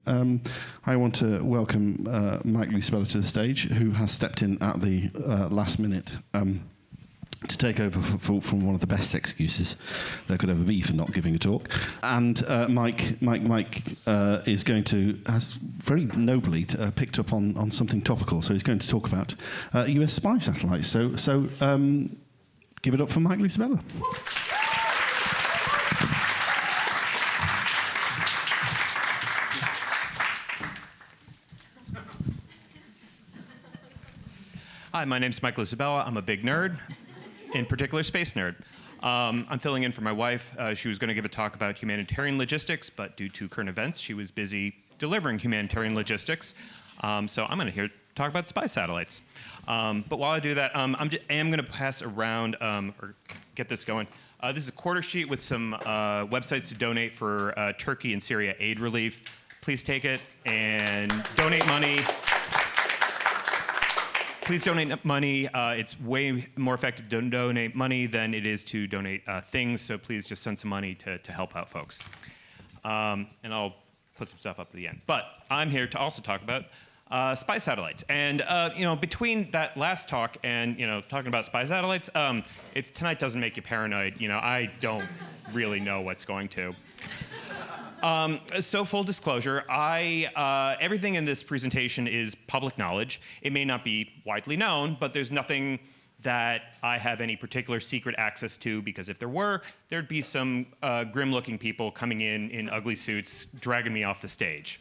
I want to welcome Mike Lucibella to the stage, who has stepped in at the last minute to take over from one of the best excuses there could ever be for not giving a talk. And Mike is going to, has very nobly picked up on something topical, so he's going to talk about US spy satellites. So give it up for Mike Lucibella. Hi, my name's Mike Lucibella. I'm a big nerd, in particular space nerd. I'm filling in for my wife. She was going to give a talk about humanitarian logistics, but due to current events, she was busy delivering humanitarian logistics. So I'm going to talk about spy satellites. But while I do that, I am going to pass around, or get this going. This is a quarter sheet with some websites to donate for Turkey and Syria aid relief. Please take it and donate money. Please donate money. It's way more effective to donate money than it is to donate things, so please just send some money to help out folks. And I'll put some stuff up at the end. But I'm here to also talk about spy satellites. And between that last talk and talking about spy satellites, if tonight doesn't make you paranoid, I don't really know what's going to. So full disclosure, everything in this presentation is public knowledge. It may not be widely known, but there's nothing that I have any particular secret access to, because if there were, there'd be some grim-looking people coming in ugly suits, dragging me off the stage.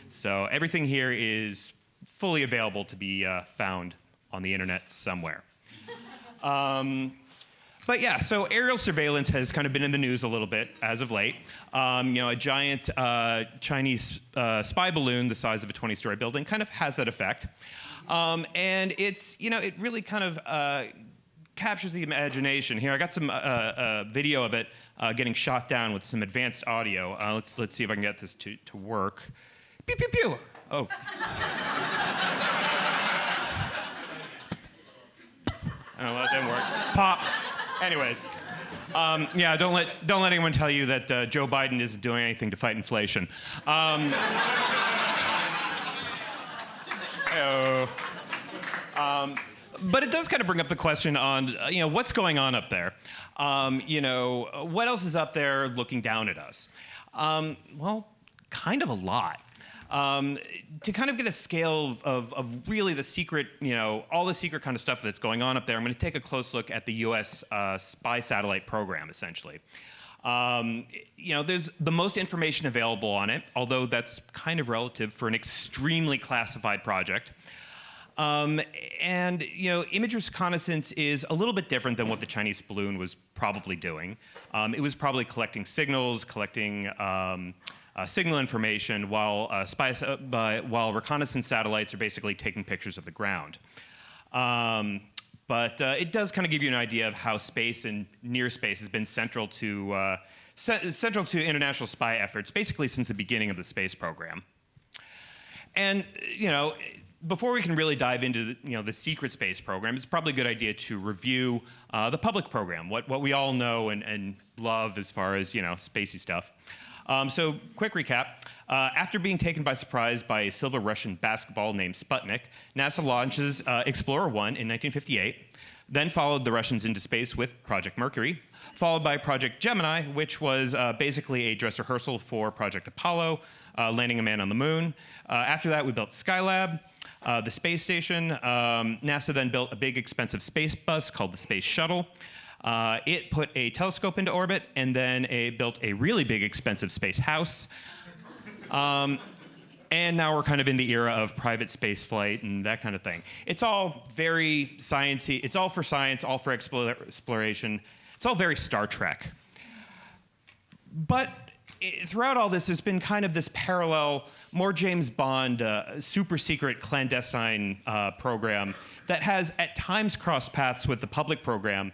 So everything here is fully available to be found on the internet somewhere. But yeah, so aerial surveillance has kind of been in the news a little bit as of late. A giant Chinese spy balloon the size of a 20-story building kind of has that effect. And it's, it really kind of captures the imagination. Here, I got some video of it getting shot down with some advanced audio. Let's see if I can get this to work. Pew, pew, pew. Oh. Oh, well, that didn't work. Pop. Anyways, yeah, don't let anyone tell you that Joe Biden isn't doing anything to fight inflation. But it does kind of bring up the question on, what's going on up there? What else is up there looking down at us? Well, kind of a lot. To kind of get a scale of really the secret, all the secret kind of stuff that's going on up there, I'm going to take a close look at the US spy satellite program, essentially. There's the most information available on it, although that's kind of relative for an extremely classified project. Image reconnaissance is a little bit different than what the Chinese balloon was probably doing. It was probably collecting signals, collecting signal information, while reconnaissance satellites are basically taking pictures of the ground. But it does kind of give you an idea of how space and near space has been central to international spy efforts, basically since the beginning of the space program. And before we can really dive into the secret space program, it's probably a good idea to review the public program, what we all know and love as far as spacey stuff. So, quick recap. After being taken by surprise by a silver Russian basketball named Sputnik, NASA launches Explorer 1 in 1958, then followed the Russians into space with Project Mercury, followed by Project Gemini, which was basically a dress rehearsal for Project Apollo, landing a man on the moon. After that, we built Skylab, the space station. NASA then built a big, expensive space bus called the Space Shuttle. It put a telescope into orbit, and then built a really big, expensive space house. And now we're kind of in the era of private space flight and that kind of thing. It's all very sciencey. It's all for science, all for exploration. It's all very Star Trek. But throughout all this, there's been kind of this parallel, more James Bond, super secret clandestine program that has at times crossed paths with the public program,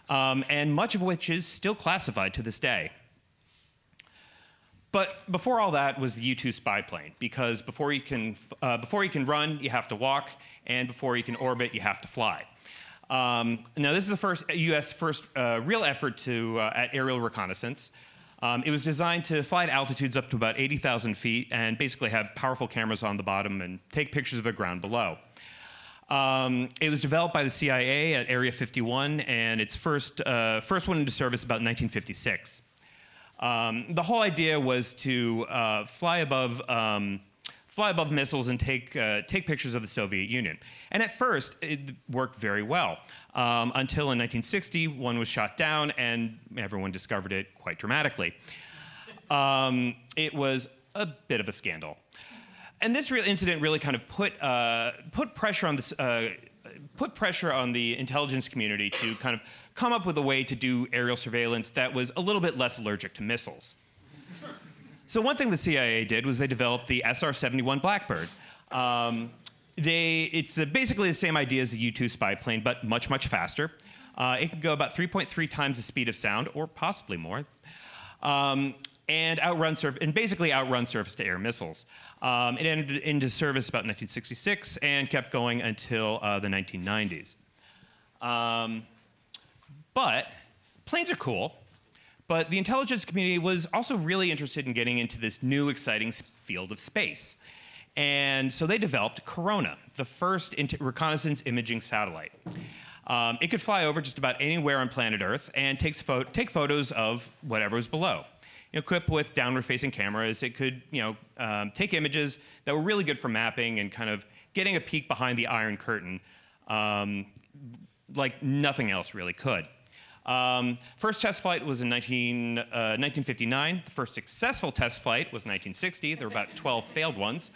and much of which is still classified to this day. But before all that was the U-2 spy plane, because before you can run, you have to walk, and before you can orbit, you have to fly. Now, this is the U.S. first real effort at aerial reconnaissance. It was designed to fly at altitudes up to about 80,000 feet and basically have powerful cameras on the bottom and take pictures of the ground below. It was developed by the CIA at Area 51, and its first went into service about 1956. The whole idea was to fly above missiles and take pictures of the Soviet Union. And at first, it worked very well, until in 1960, one was shot down, and everyone discovered it quite dramatically. It was a bit of a scandal. And this incident really kind of put pressure on the intelligence community to kind of come up with a way to do aerial surveillance that was a little bit less allergic to missiles. So one thing the CIA did was they developed the SR-71 Blackbird. It's basically the same idea as the U-2 spy plane, but much, much faster. It can go about 3.3 times the speed of sound, or possibly more, and basically outrun surface-to-air missiles. It entered into service about 1966 and kept going until the 1990s. But planes are cool. But the intelligence community was also really interested in getting into this new, exciting field of space. And so they developed Corona, the first reconnaissance imaging satellite. It could fly over just about anywhere on planet Earth and take photos of whatever was below. Equipped with downward-facing cameras, it could take images that were really good for mapping and kind of getting a peek behind the Iron Curtain like nothing else really could. First test flight was in 1959. The first successful test flight was 1960. There were about 12 failed ones.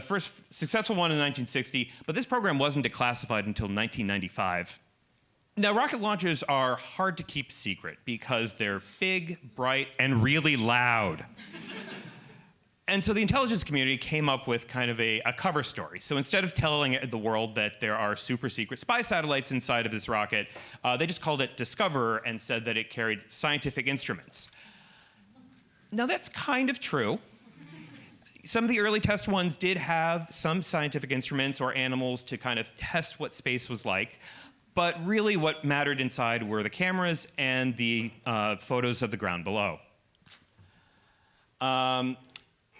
First successful one in 1960, but this program wasn't declassified until 1995. Now, rocket launchers are hard to keep secret because they're big, bright, and really loud. And so the intelligence community came up with kind of a cover story. So instead of telling the world that there are super secret spy satellites inside of this rocket, they just called it Discoverer and said that it carried scientific instruments. Now that's kind of true. Some of the early test ones did have some scientific instruments or animals to kind of test what space was like. But really what mattered inside were the cameras and the photos of the ground below.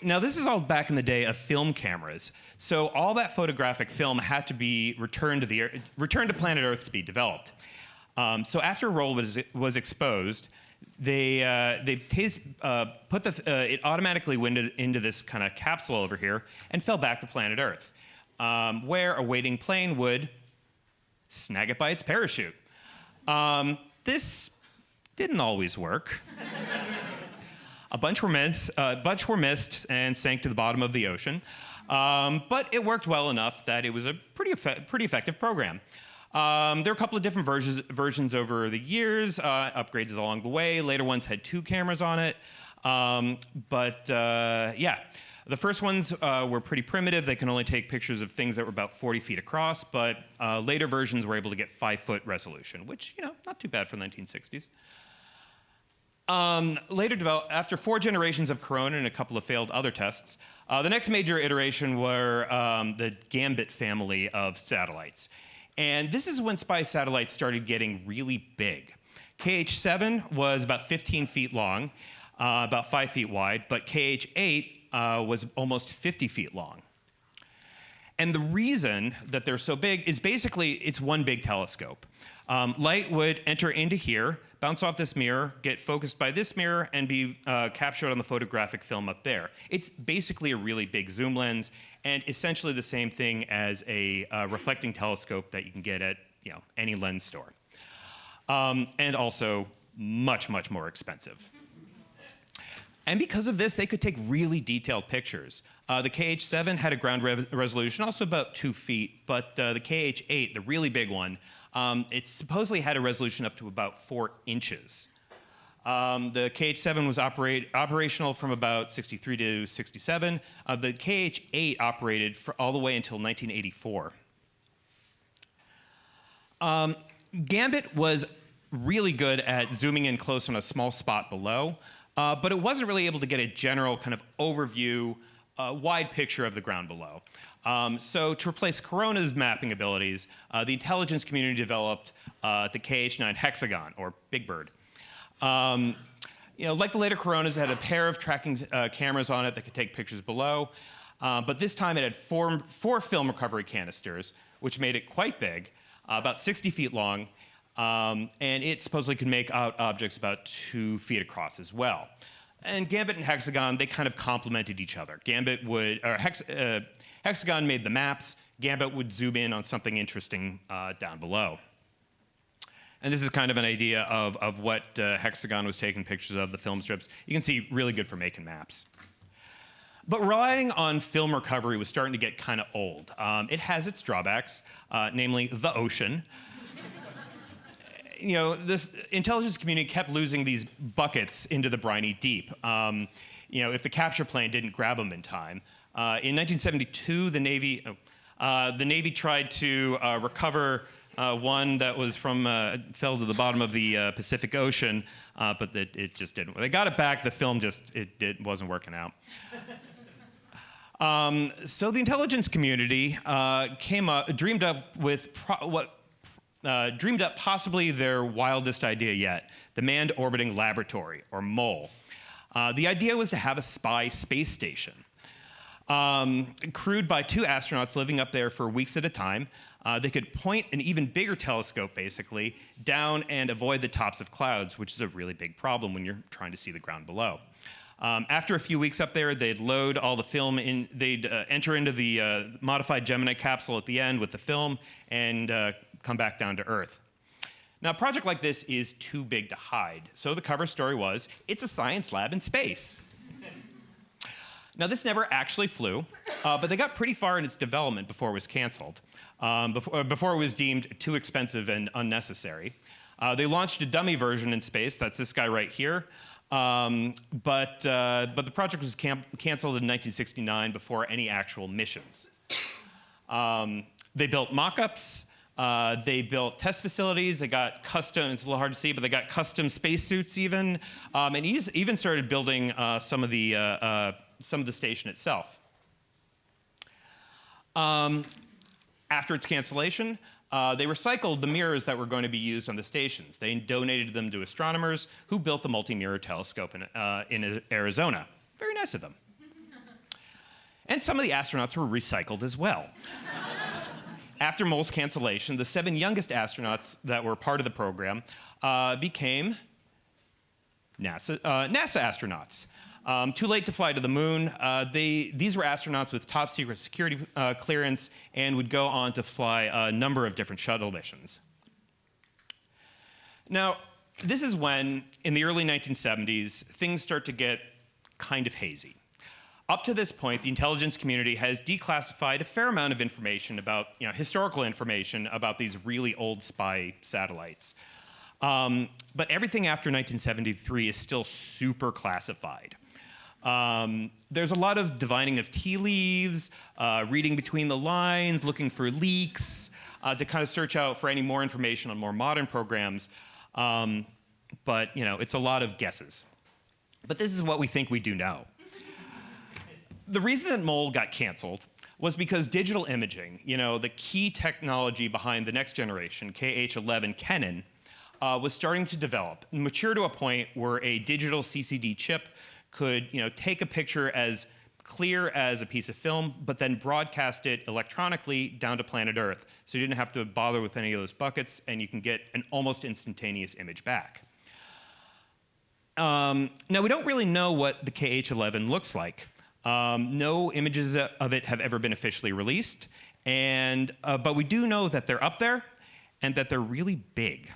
Now, this is all back in the day of film cameras. So all that photographic film had to be returned to planet Earth to be developed. So after a roll was exposed, it automatically went into this kind of capsule over here and fell back to planet Earth, where a waiting plane would snag it by its parachute. This didn't always work. A bunch were missed and sank to the bottom of the ocean. But it worked well enough that it was a pretty effective program. There were a couple of different versions over the years, upgrades along the way. Later ones had 2 cameras on it. The first ones were pretty primitive. They can only take pictures of things that were about 40 feet across, but later versions were able to get 5-foot resolution, which, not too bad for the 1960s. After 4 generations of Corona and a couple of failed other tests, the next major iteration were the Gambit family of satellites. And this is when spy satellites started getting really big. KH-7 was about 15 feet long, about 5 feet wide, but KH-8 was almost 50 feet long. And the reason that they're so big is basically it's one big telescope. Light would enter into here, bounce off this mirror, get focused by this mirror, and be captured on the photographic film up there. It's basically a really big zoom lens, and essentially the same thing as a reflecting telescope that you can get at any lens store. And also much, much more expensive. And because of this, they could take really detailed pictures. The KH-7 had a ground resolution, also about 2 feet, but the KH-8, the really big one, it supposedly had a resolution up to about 4 inches. The KH-7 was operational from about 63 to 67. The KH-8 operated all the way until 1984. Gambit was really good at zooming in close on a small spot below, but it wasn't really able to get a general kind of overview wide picture of the ground below. So to replace Corona's mapping abilities, the intelligence community developed the KH-9 hexagon, or Big Bird. Like the later Coronas, it had a pair of tracking cameras on it that could take pictures below. But this time it had four film recovery canisters, which made it quite big, about 60 feet long, and it supposedly could make out objects about 2 feet across as well. And Gambit and Hexagon, they kind of complemented each other. Hexagon made the maps. Gambit would zoom in on something interesting down below. And this is kind of an idea of what Hexagon was taking pictures of, the film strips. You can see really good for making maps. But relying on film recovery was starting to get kind of old. It has its drawbacks, namely the ocean. The intelligence community kept losing these buckets into the briny deep. If the capture plane didn't grab them in time. In 1972, the Navy tried to recover one that was fell to the bottom of the Pacific Ocean, but it just didn't. They got it back. The film it wasn't working out. So the intelligence community dreamed up possibly their wildest idea yet, the Manned Orbiting Laboratory, or MOLE. The idea was to have a spy space station. Crewed by 2 astronauts living up there for weeks at a time, they could point an even bigger telescope, basically, down and avoid the tops of clouds, which is a really big problem when you're trying to see the ground below. After a few weeks up there, they'd load all the film in, they'd enter into the modified Gemini capsule at the end with the film and come back down to Earth. Now, a project like this is too big to hide, so the cover story was, it's a science lab in space. Now, this never actually flew, but they got pretty far in its development before it was canceled, before it was deemed too expensive and unnecessary. They launched a dummy version in space, that's this guy right here, but the project was canceled in 1969 before any actual missions. They built mock-ups, they built test facilities, they got custom, it's a little hard to see, but they got custom spacesuits even, and even started building some of the station itself. After its cancellation, they recycled the mirrors that were going to be used on the stations. They donated them to astronomers who built the multi-mirror telescope in Arizona. Very nice of them. And some of the astronauts were recycled as well. After MOLE's cancellation, the 7 youngest astronauts that were part of the program became NASA astronauts. Too late to fly to the moon. These were astronauts with top secret security clearance and would go on to fly a number of different shuttle missions. Now, this is when, in the early 1970s, things start to get kind of hazy. Up to this point, the intelligence community has declassified a fair amount of information about, historical information about these really old spy satellites. But everything after 1973 is still super classified. There's a lot of divining of tea leaves, reading between the lines, looking for leaks, to kind of search out for any more information on more modern programs. But, it's a lot of guesses. But this is what we think we do know. The reason that MOLE got canceled was because digital imaging, the key technology behind the next generation, KH-11 Canon, was starting to develop, and mature to a point where a digital CCD chip could, take a picture as clear as a piece of film, but then broadcast it electronically down to planet Earth. So you didn't have to bother with any of those buckets, and you can get an almost instantaneous image back. Now, we don't really know what the KH-11 looks like. No images of it have ever been officially released, but we do know that they're up there and that they're really big.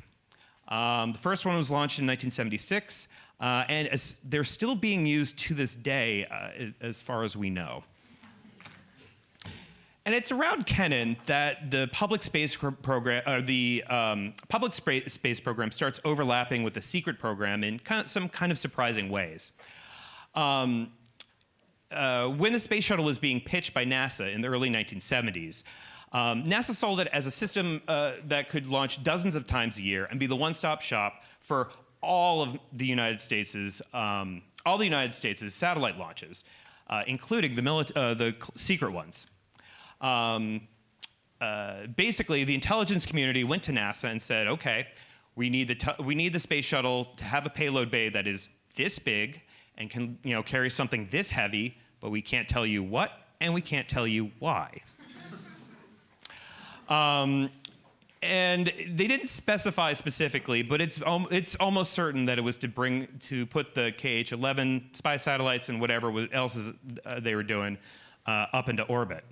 The first one was launched in 1976, and they're still being used to this day, as far as we know. And it's around Canon that the public space program, space program starts overlapping with the secret program in some kind of surprising ways. When the space shuttle was being pitched by NASA in the early 1970s, NASA sold it as a system that could launch dozens of times a year and be the one-stop shop for all of the United States' satellite launches. including the secret ones. Basically, the intelligence community went to NASA and said, okay, we need the space shuttle to have a payload bay that is this big and can carry something this heavy, but we can't tell you what and we can't tell you why. And they didn't specify specifically, but it's almost certain that it was to put the KH-11 spy satellites and whatever else they were doing up into orbit.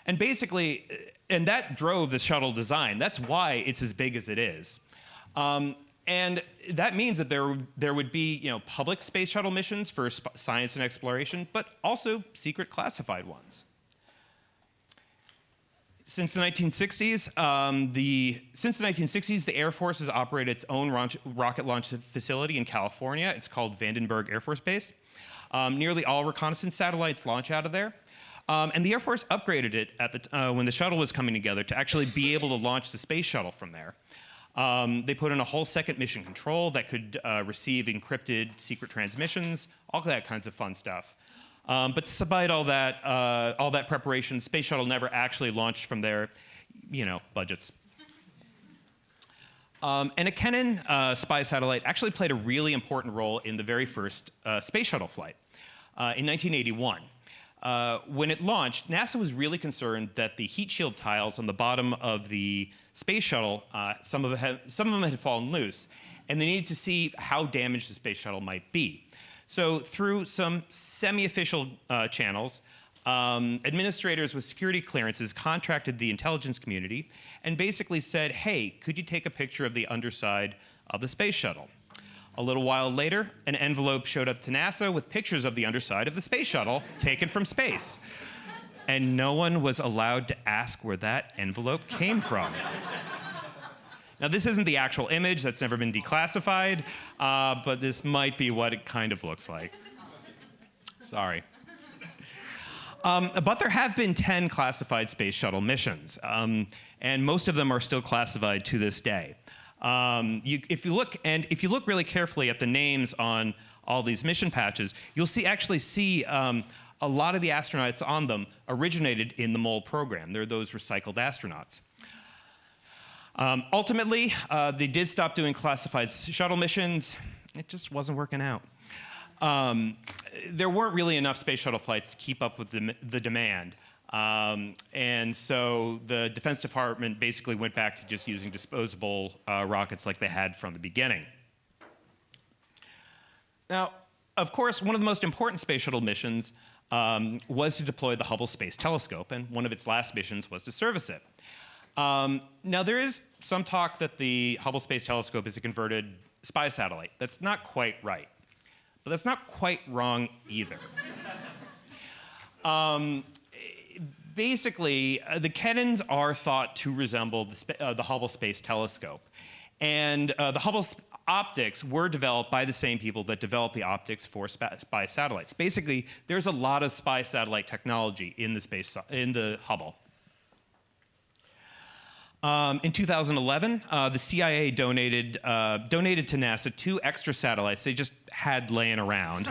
And basically, and that drove the shuttle design. That's why it's as big as it is. And that means that there would be public space shuttle missions for science and exploration, but also secret classified ones. Since the 1960s, the Air Force has operated its own rocket launch facility in California. It's called Vandenberg Air Force Base. Nearly all reconnaissance satellites launch out of there. And the Air Force upgraded it when the shuttle was coming together to actually be able to launch the space shuttle from there. They put in a whole second mission control that could receive encrypted secret transmissions, all that kinds of fun stuff. But despite all that preparation, the space shuttle never actually launched from there, budgets. And a Kennan spy satellite actually played a really important role in the very first space shuttle flight in 1981. When it launched, NASA was really concerned that the heat shield tiles on the bottom of the space shuttle, some of them had fallen loose, and they needed to see how damaged the space shuttle might be. So through some semi-official channels, administrators with security clearances contracted the intelligence community and basically said, hey, could you take a picture of the underside of the space shuttle? A little while later, an envelope showed up to NASA with pictures of the underside of the space shuttle taken from space. And no one was allowed to ask where that envelope came from. Now, this isn't the actual image, that's never been declassified, but this might be what it kind of looks like. Sorry. But there have been 10 classified space shuttle missions, and most of them are still classified to this day. If you look really carefully at the names on all these mission patches, you'll actually see a lot of the astronauts on them originated in the MOL program. They're those recycled astronauts. Ultimately, they did stop doing classified shuttle missions. It just wasn't working out. There weren't really enough space shuttle flights to keep up with the demand. And so the Defense Department basically went back to just using disposable rockets like they had from the beginning. Now, of course, one of the most important space shuttle missions was to deploy the Hubble Space Telescope, and one of its last missions was to service it. Now, there is some talk that the Hubble Space Telescope is a converted spy satellite. That's not quite right. But that's not quite wrong either. Basically, the Kennans are thought to resemble the Hubble Space Telescope. And the Hubble optics were developed by the same people that developed the optics for spy satellites. Basically, there's a lot of spy satellite technology in the Hubble. In 2011, the CIA donated to NASA 2 extra satellites they just had laying around.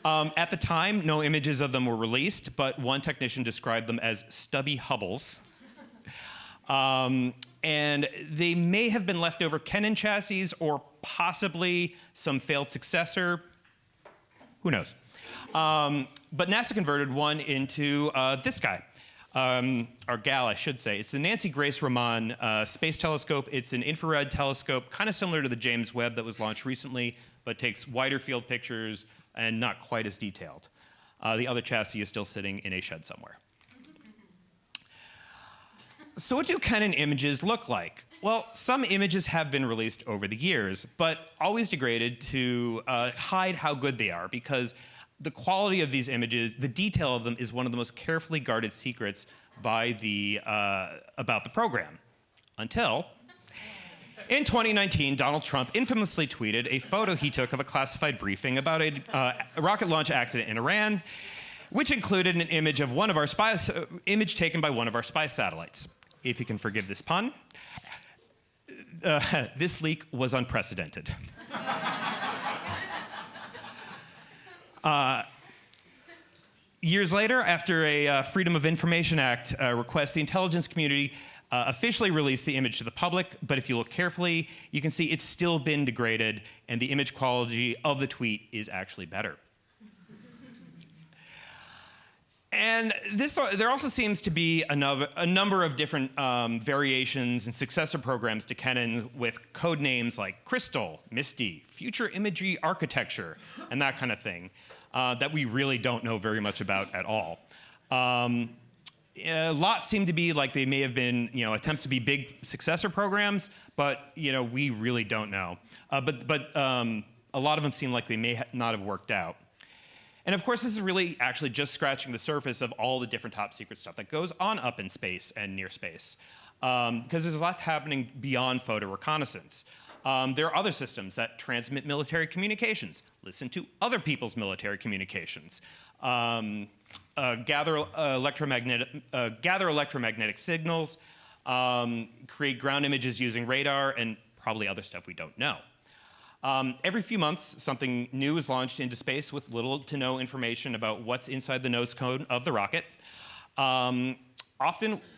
At the time, no images of them were released, but one technician described them as stubby Hubbles. And they may have been leftover Kennan chassis or possibly some failed successor. Who knows? But NASA converted one into this guy. Or gal, I should say. It's the Nancy Grace Raman Space Telescope. It's an infrared telescope, kind of similar to the James Webb that was launched recently, but takes wider field pictures and not quite as detailed. The other chassis is still sitting in a shed somewhere. So what do Kennan images look like? Well, some images have been released over the years, but always degraded to hide how good they are, because the quality of these images, the detail of them, is one of the most carefully guarded secrets by about the program. Until, in 2019, Donald Trump infamously tweeted a photo he took of a classified briefing about a rocket launch accident in Iran, which included an image of image taken by one of our spy satellites. If you can forgive this pun, this leak was unprecedented. Years later, after a Freedom of Information Act request, the intelligence community officially released the image to the public, but if you look carefully, you can see it's still been degraded, and the image quality of the tweet is actually better. And there also seems to be a number of different variations and successor programs to Canon with code names like Crystal, Misty, Future Imagery Architecture, and that kind of thing that we really don't know very much about at all. A lot seem to be like they may have been, attempts to be big successor programs, but we really don't know. But a lot of them seem like they may not have worked out. And of course, this is really actually just scratching the surface of all the different top secret stuff that goes on up in space and near space. Because there's a lot happening beyond photo reconnaissance. There are other systems that transmit military communications, listen to other people's military communications, gather electromagnetic signals, create ground images using radar, and probably other stuff we don't know. Every few months, something new is launched into space with little to no information about what's inside the nose cone of the rocket. Often,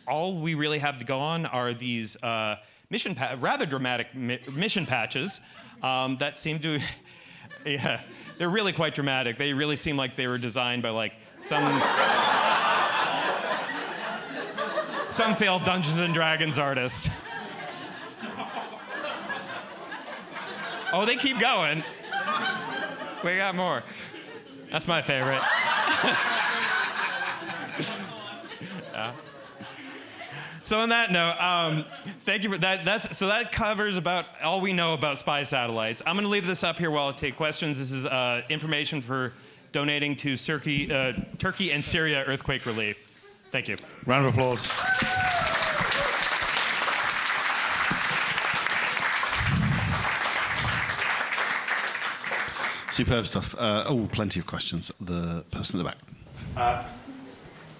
all we really have to go on are these rather dramatic mission patches that seem to, yeah, they're really quite dramatic. They really seem like they were designed by like some failed Dungeons and Dragons artist. Oh, they keep going. We got more. That's my favorite. Yeah. So on that note, thank you for that. So that covers about all we know about spy satellites. I'm going to leave this up here while I take questions. This is information for donating to Turkey and Syria earthquake relief. Thank you. Round of applause. Superb stuff. Plenty of questions. The person in the back.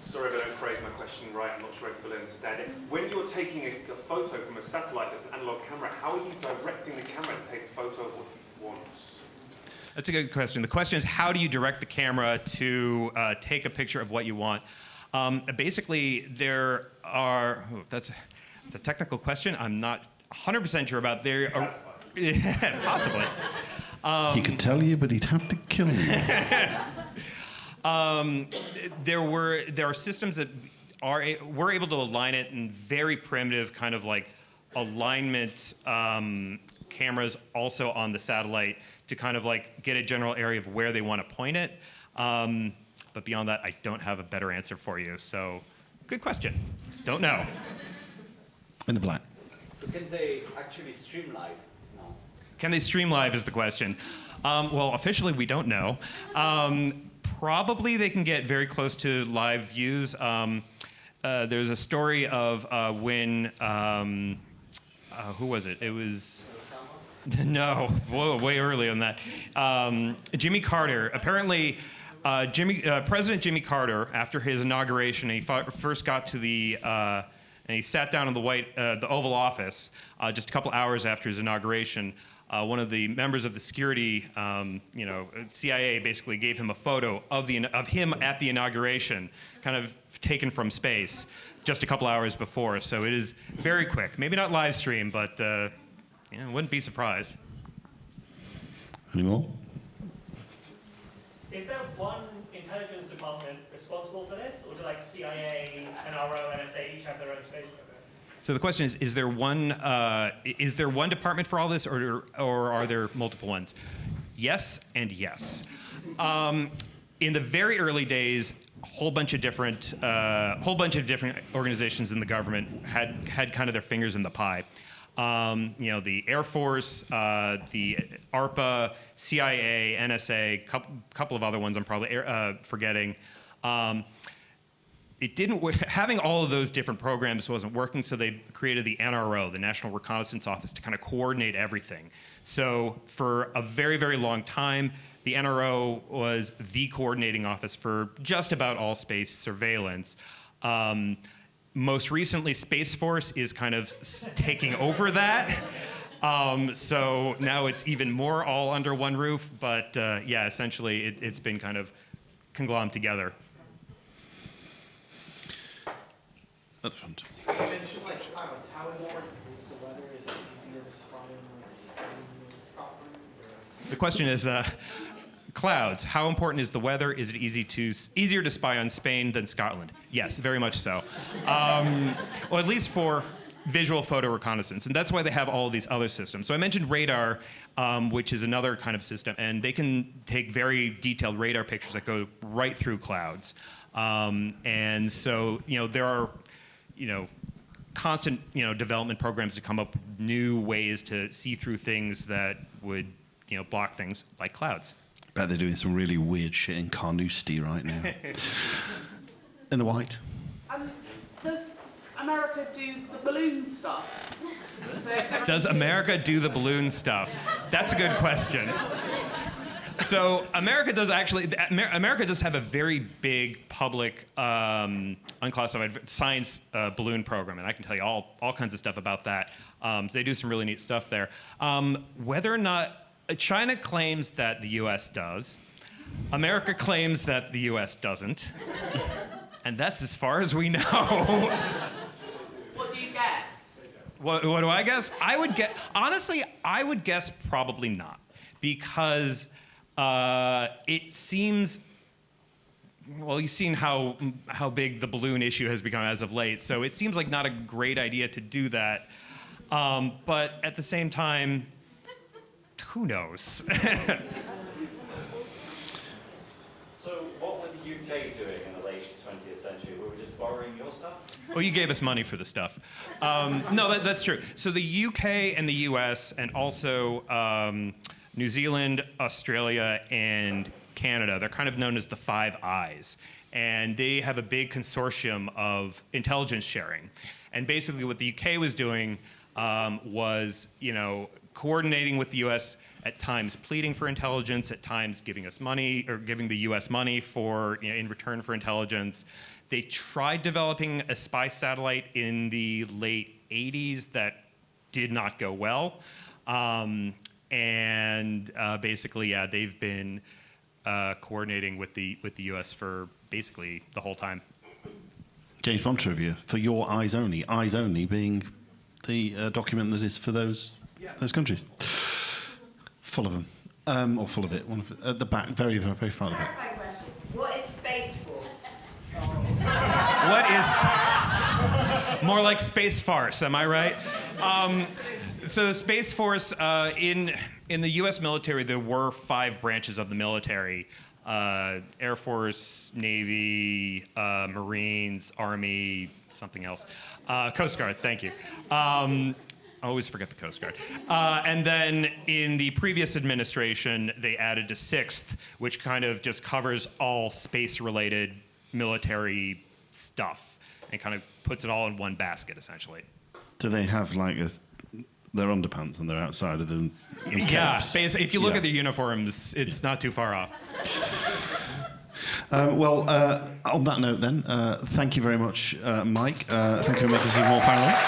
Sorry if I don't phrase my question right. I'm not sure if you'll understand it. When you're taking a photo from a satellite that's an analog camera, how are you directing the camera to take a photo of what you want? That's a good question. The question is, how do you direct the camera to take a picture of what you want? Basically, there are... that's a technical question. I'm not 100% sure about. Possibly. He could tell you, but he'd have to kill you. There are systems that we're able to align it in very primitive kind of like alignment cameras also on the satellite to kind of like get a general area of where they want to point it. But beyond that, I don't have a better answer for you. So, good question. Don't know. In the black. So can they actually stream live? No. Can they stream live is the question. Well, officially, we don't know. Probably they can get very close to live views. There's a story of when, who was it? It was, no, whoa, way early on that. Jimmy Carter. Apparently, President Jimmy Carter, after his inauguration, he first got to the, and he sat down in the Oval Office just a couple hours after his inauguration. One of the members of the security, CIA, basically gave him a photo of him at the inauguration, kind of taken from space, just a couple hours before. So it is very quick. Maybe not live stream, but wouldn't be surprised. Any more? Is there one intelligence department responsible for this, or do like CIA, NRO, NSA each have their own space programs? So the question is there one department for all this, or are there multiple ones? Yes and yes. In the very early days, a whole bunch of different organizations in the government had kind of their fingers in the pie. The Air Force, the ARPA, CIA, NSA, couple of other ones I'm probably forgetting. It didn't. Having all of those different programs wasn't working, so they created the NRO, the National Reconnaissance Office, to kind of coordinate everything. So for a very, very long time, the NRO was the coordinating office for just about all space surveillance. Most recently, Space Force is kind of taking over that. So now it's even more all under one roof. But yeah, essentially it's been kind of conglomerated together. At the front. You mentioned like clouds. How important is the weather? Is it easier to spot in like Spain and Scotland? Or? The question is, clouds. How important is the weather? Is it easier to spy on Spain than Scotland? Yes, very much so. Or at least for visual photo reconnaissance, and that's why they have all of these other systems. So I mentioned radar, which is another kind of system, and they can take very detailed radar pictures that go right through clouds. And so, there are, constant, development programs to come up with new ways to see through things that would, block things like clouds. Bet they're doing some really weird shit in Carnoustie right now. In the white. Does America do the balloon stuff? Does America do the balloon stuff? That's a good question. So America does have a very big public unclassified science balloon program, and I can tell you all kinds of stuff about that. They do some really neat stuff there. Whether or not China claims that the U.S. does, America claims that the U.S. doesn't, and that's as far as we know. What do you guess? What do I guess? Honestly, I would guess probably not, because it seems, well, you've seen how big the balloon issue has become as of late, so it seems like not a great idea to do that. But at the same time, who knows? So what were the UK doing in the late 20th century? Were we just borrowing your stuff? Well, you gave us money for the stuff. No, that's true. So the UK and the US, and also New Zealand, Australia, and Canada, they're kind of known as the Five Eyes. And they have a big consortium of intelligence sharing. And basically what the UK was doing was, coordinating with the US, at times pleading for intelligence, at times giving us money, or giving the US money for, in return for intelligence. They tried developing a spy satellite in the late 80s that did not go well. Basically, yeah, they've been coordinating with the US for basically the whole time. James Bond trivia for your eyes only being the document that is for those countries. Full of them, or full of it. One of it, at the back, very, very, very far at the back. Clarifying question. What is Space Force? What is more like Space Farce? Am I right? So the Space Force in the U.S. military, there were 5 branches of the military: Air Force, Navy, Marines, Army, something else, Coast Guard. Thank you. I always forget the Coast Guard. And then in the previous administration, they added a 6th, which kind of just covers all space-related military stuff and kind of puts it all in one basket, essentially. Do they have like their underpants on their outside of them? Yeah, if you look at their uniforms, it's not too far off. Well, on that note then, thank you very much, Mike. Thank you for making us even more parallel.